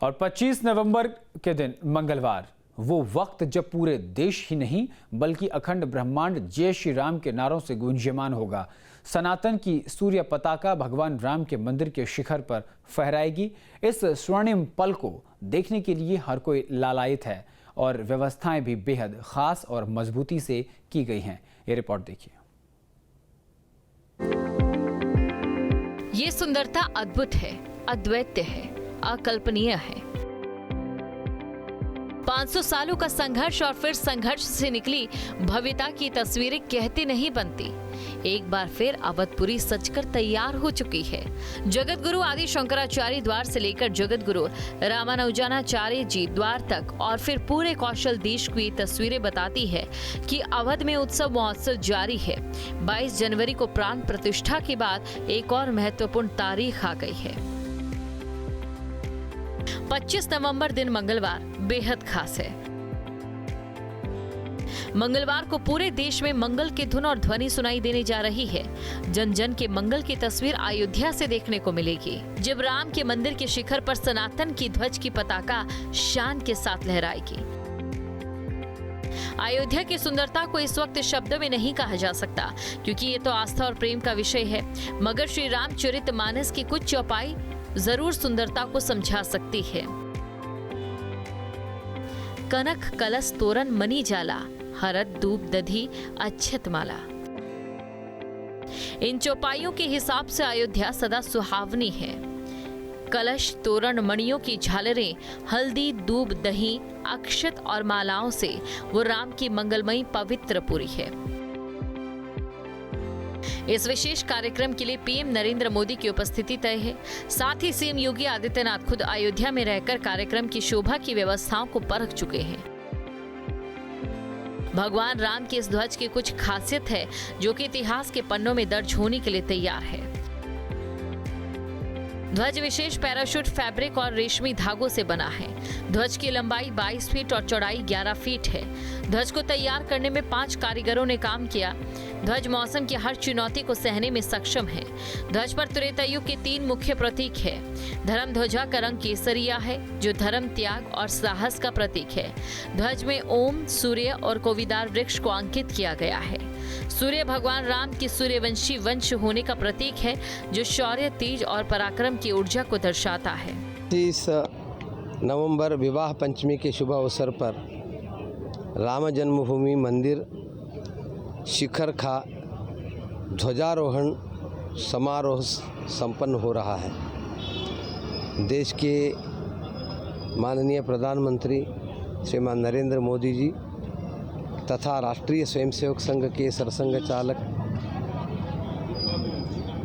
और 25 नवंबर के दिन मंगलवार वो वक्त जब पूरे देश ही नहीं बल्कि अखंड ब्रह्मांड जय श्री राम के नारों से गूंजयमान होगा। सनातन की सूर्य पताका भगवान राम के मंदिर के शिखर पर फहराएगी। इस स्वर्णिम पल को देखने के लिए हर कोई लालायित है और व्यवस्थाएं भी बेहद खास और मजबूती से की गई हैं। ये रिपोर्ट देखिए। ये सुंदरता अद्भुत है, अद्वितीय है, अकल्पनीय है। 500 सालों का संघर्ष और फिर संघर्ष से निकली भव्यता की तस्वीरें कहती नहीं बनती। एक बार फिर अवधपुरी सजकर तैयार हो चुकी है। जगत गुरु आदि शंकराचार्य द्वार से लेकर जगत गुरु रामानुजाचार्य जी द्वार तक और फिर पूरे कौशल देश की तस्वीरें बताती है कि अवध में उत्सव महोत्सव जारी है। 22 जनवरी को प्राण प्रतिष्ठा के बाद एक और महत्वपूर्ण तारीख आ गई है। 25 नवंबर दिन मंगलवार बेहद खास है। मंगलवार को पूरे देश में मंगल की धुन और ध्वनि सुनाई देने जा रही है। जन जन के मंगल की तस्वीर अयोध्या से देखने को मिलेगी, जब राम के मंदिर के शिखर पर सनातन की ध्वज की पताका शान के साथ लहराएगी। अयोध्या की सुंदरता को इस वक्त शब्दों में नहीं कहा जा सकता, क्योंकि ये तो आस्था और प्रेम का विषय है, मगर श्री रामचरितमानस की कुछ चौपाई जरूर सुंदरता को समझा सकती है। कनक कलश तोरण मणि जाला, हरद दूब दधी अच्छत माला। इन चौपाइयों के हिसाब से अयोध्या सदा सुहावनी है। कलश तोरण मणियों की झालरें हल्दी दूब दही अक्षत और मालाओं से वो राम की मंगलमयी पवित्र पुरी है। इस विशेष कार्यक्रम के लिए पीएम नरेंद्र मोदी की उपस्थिति तय है। साथ ही सीएम योगी आदित्यनाथ खुद अयोध्या में रहकर कार्यक्रम की शोभा की व्यवस्थाओं को परख चुके हैं। भगवान राम की इस ध्वज की कुछ खासियत है जो कि इतिहास के पन्नों में दर्ज होने के लिए तैयार है। ध्वज विशेष पैराशूट फैब्रिक और रेशमी धागों से बना है। ध्वज की लंबाई 22 फीट और चौड़ाई 11 फीट है। ध्वज को तैयार करने में 5 कारीगरों ने काम किया। ध्वज मौसम की हर चुनौती को सहने में सक्षम है। ध्वज पर त्रेता युग के 3 मुख्य प्रतीक है। धर्म ध्वजा का रंग केसरिया है, जो धर्म त्याग और साहस का प्रतीक है। ध्वज में ओम, सूर्य और कोविदार वृक्ष को अंकित किया गया है। सूर्य भगवान राम की सूर्यवंशी वंश होने का प्रतीक है, जो शौर्य, तेज और पराक्रम की ऊर्जा को दर्शाता है। 30 नवंबर विवाह पंचमी के शुभ अवसर पर राम जन्मभूमि मंदिर शिखर का ध्वजारोहण समारोह संपन्न हो रहा है। देश के माननीय प्रधानमंत्री श्रीमान नरेंद्र मोदी जी तथा राष्ट्रीय स्वयंसेवक संघ के सरसंघ चालक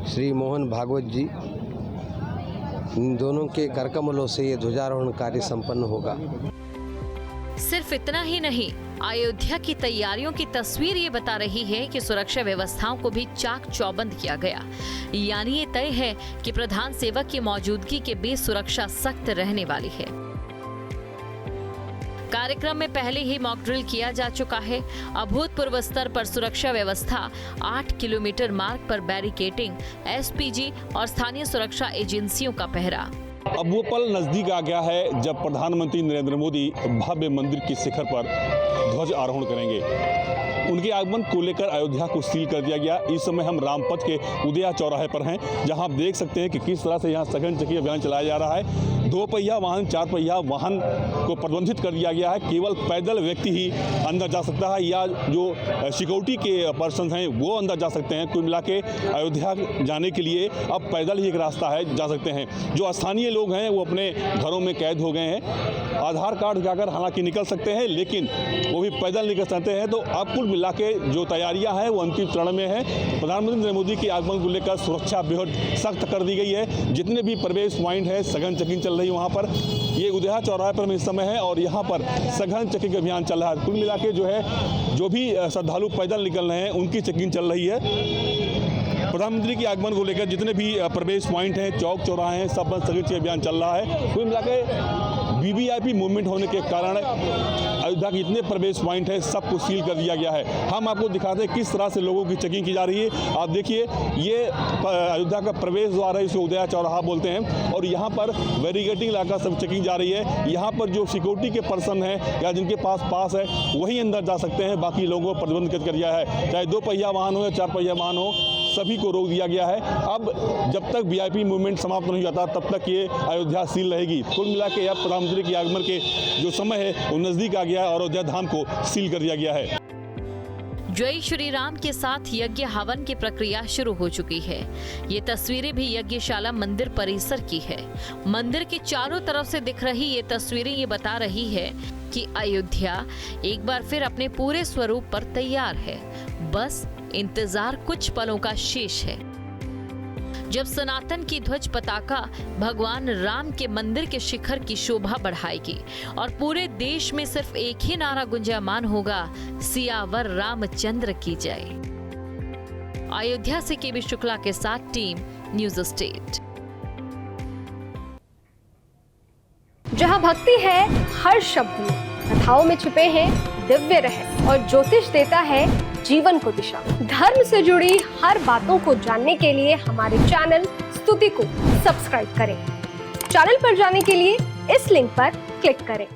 श्री मोहन भागवत जी, इन दोनों के करकमलों से ये ध्वजारोहण कार्य संपन्न होगा। सिर्फ इतना ही नहीं, अयोध्या की तैयारियों की तस्वीर ये बता रही है कि सुरक्षा व्यवस्थाओं को भी चाक चौबंद किया गया। यानी ये तय है कि प्रधान सेवक की मौजूदगी के बीच सुरक्षा सख्त रहने वाली है। कार्यक्रम में पहले ही मॉक ड्रिल किया जा चुका है। अभूतपूर्व स्तर पर सुरक्षा व्यवस्था, 8 किलोमीटर मार्ग पर बैरिकेडिंग, एसपीजी और स्थानीय सुरक्षा एजेंसियों का पहरा। अब वो पल नजदीक आ गया है जब प्रधानमंत्री नरेंद्र मोदी भव्य मंदिर के शिखर पर ध्वज आरोहण करेंगे। उनके आगमन को लेकर अयोध्या को सील कर दिया गया। इस समय हम रामपथ के उदया चौराहे पर हैं, जहां आप देख सकते हैं कि किस तरह से यहां सघन चेकिंग अभियान चलाया जा रहा है। 2 पहिया वाहन, 4 पहिया वाहन को प्रतिबंधित कर दिया गया है। केवल पैदल व्यक्ति ही अंदर जा सकता है या जो सिक्योरिटी के पर्सन हैं वो अंदर जा सकते हैं। कुल मिला के अयोध्या जाने के लिए अब पैदल ही एक रास्ता है, जा सकते हैं। जो स्थानीय लोग हैं वो अपने घरों में कैद हो गए हैं। आधार कार्ड दिखाकर हालांकि निकल सकते हैं, लेकिन वो भी पैदल निकल सकते हैं। तो अब कुल मिला के जो तैयारियां हैं वो अंतिम चरण में है। प्रधानमंत्री नरेंद्र मोदी के आगमन को लेकर सुरक्षा बेहद सख्त कर दी गई है। जितने भी प्रवेश पॉइंट है सघन चेकिंग चल रही है वहाँ पर। ये उदया चौराहे पर इस समय है और यहाँ पर सघन चेकिंग अभियान चल रहा है। कुल मिला के जो है, जो भी श्रद्धालु पैदल निकल रहे हैं उनकी चेकिंग चल रही है। प्रधानमंत्री के आगमन को लेकर जितने भी प्रवेश पॉइंट हैं, चौक चौराहे हैं, सब स्थगित अभियान चल रहा है। कुल मिलाकर वीवीआईपी मूवमेंट होने के कारण अयोध्या के जितने प्रवेश पॉइंट हैं सबको सील कर दिया गया है। हम आपको दिखाते हैं किस तरह से लोगों की चेकिंग की जा रही है। आप देखिए, ये अयोध्या का प्रवेश द्वार है, इसे उदया चौराहा बोलते हैं, और यहाँ पर बैरिकेडिंग लगाकर सब चेकिंग जा रही है। यहाँ पर जो सिक्योरिटी के पर्सन हैं या जिनके पास है वही अंदर जा सकते हैं, बाकी लोगों को प्रतिबंधित कर दिया है। चाहे 2 पहिया वाहन हो या 4 पहिया वाहन हो, सभी को रोक दिया गया है। अब जब तक वीआईपी मूवमेंट समाप्त नहीं जाता तब तक ये अयोध्या सील रहेगी। कुल मिला के अब प्रधानमंत्री के आगमन के जो समय है वो नजदीक आ गया है और अयोध्या धाम को सील कर दिया गया है। जय श्री राम के साथ यज्ञ हवन की प्रक्रिया शुरू हो चुकी है। ये तस्वीरें भी यज्ञशाला मंदिर परिसर की है। मंदिर के चारों तरफ से दिख रही ये तस्वीरें ये बता रही है कि अयोध्या एक बार फिर अपने पूरे स्वरूप पर तैयार है। बस इंतजार कुछ पलों का शेष है, जब सनातन की ध्वज पताका भगवान राम के मंदिर के शिखर की शोभा बढ़ाएगी और पूरे देश में सिर्फ एक ही नारा गुंजायमान होगा, सियावर रामचंद्र की जय। अयोध्या से केबी शुक्ला के साथ टीम न्यूज स्टेट। जहां भक्ति है हर शब्द में, कथाओं में छुपे हैं दिव्य रहस्य और ज्योतिष देता है जीवन को दिशा। धर्म से जुड़ी हर बातों को जानने के लिए हमारे चैनल स्तुति को सब्सक्राइब करें। चैनल पर जाने के लिए इस लिंक पर क्लिक करें।